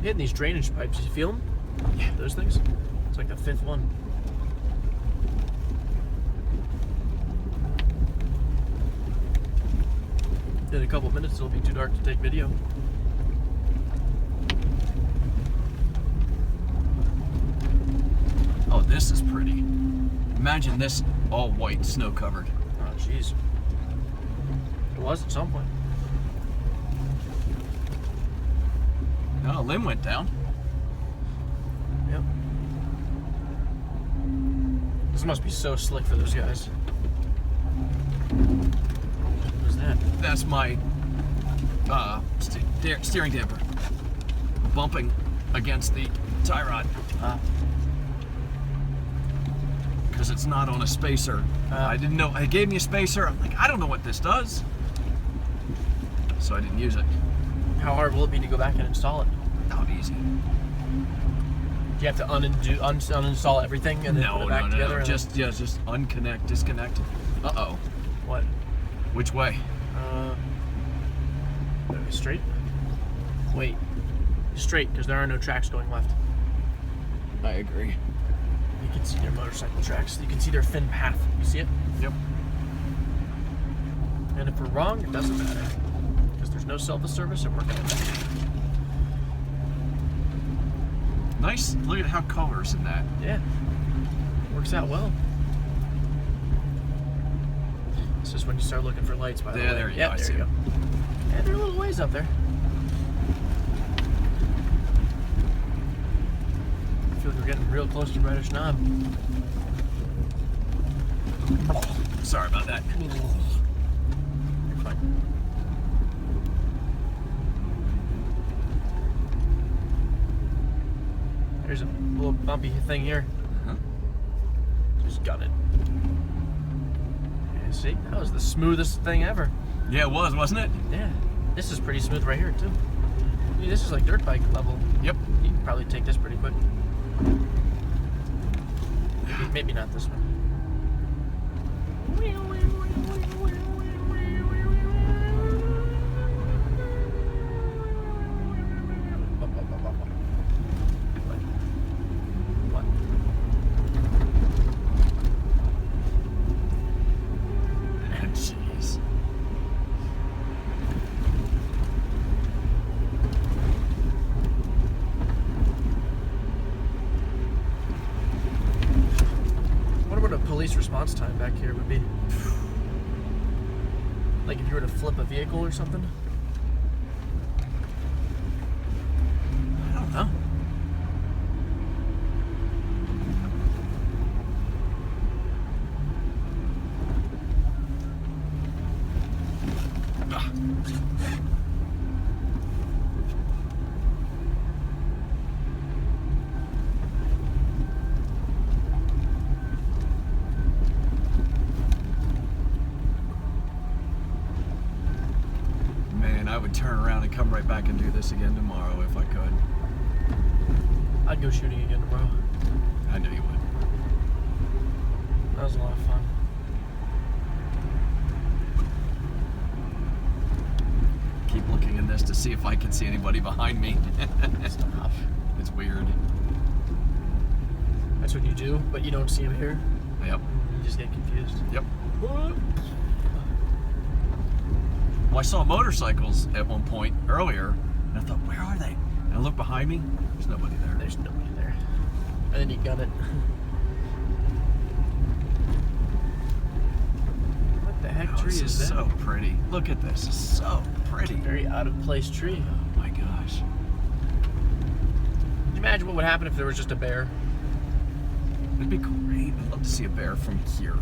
Hitting these drainage pipes, you feel them? Yeah. Those things? It's like the 5th one. In a couple minutes, it'll be too dark to take video. Oh, this is pretty. Imagine this all white, snow covered. Oh, jeez. It was at some point. No, a limb went down. Yep. This must be so slick for those guys. What was that? That's my steering damper bumping against the tie rod. Because it's not on a spacer. I didn't know. It gave me a spacer. I'm like, I don't know what this does. So I didn't use it. How hard will it be to go back and install it? Not easy. Do you have to uninstall everything and then put it back together? No. Just unconnect, disconnect. Uh-oh. What? Which way? Straight? Wait. Straight, because there are no tracks going left. I agree. You can see their motorcycle tracks. You can see their thin path. You see it? Yep. And if we're wrong, it doesn't matter. Because there's no self-service and we're going back. Nice. Look at how colors in that. Yeah. Works out well. This is when you start looking for lights, by the way. There you go. Yeah, there you go. Yeah, they're a little ways up there. I feel like we're getting real close to Reddish Knob. Sorry about that. You're fine. There's a little bumpy thing here. Just got it. Yeah, see? That was the smoothest thing ever. Yeah, it was, wasn't it? Yeah. This is pretty smooth right here, too. I mean, this is like dirt bike level. Yep. You can probably take this pretty quick. Maybe not this one. What? Jeez. What a police response time back here would be. Like if you were to flip a vehicle or something. I don't know. I would turn around and come right back and do this again tomorrow if I could. I'd go shooting again tomorrow. I know you would. That was a lot of fun. Keep looking in this to see if I can see anybody behind me. Stop. It's weird. That's what you do, but you don't see him here. Yep. You just get confused. Yep. Well, I saw motorcycles at one point earlier, and I thought, where are they? And I looked behind me, there's nobody there. There's nobody there. And then you got it. What the heck tree This is that? so pretty. Look at this. It's so pretty. Very out of place tree. Oh my gosh. Can you imagine what would happen if there was just a bear? It'd be great. I'd love to see a bear from here.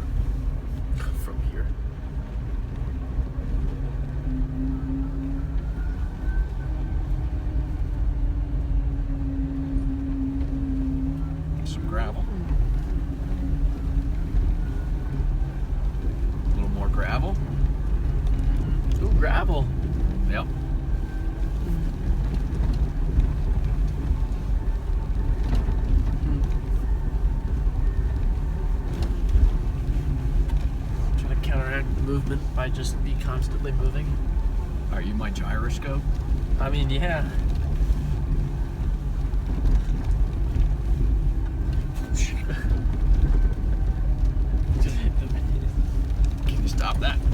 From here. Some gravel. A little more gravel. Ooh, gravel. Yep. Trying to counteract the movement by just be constantly moving. Are you my gyroscope? I mean, yeah. stop that.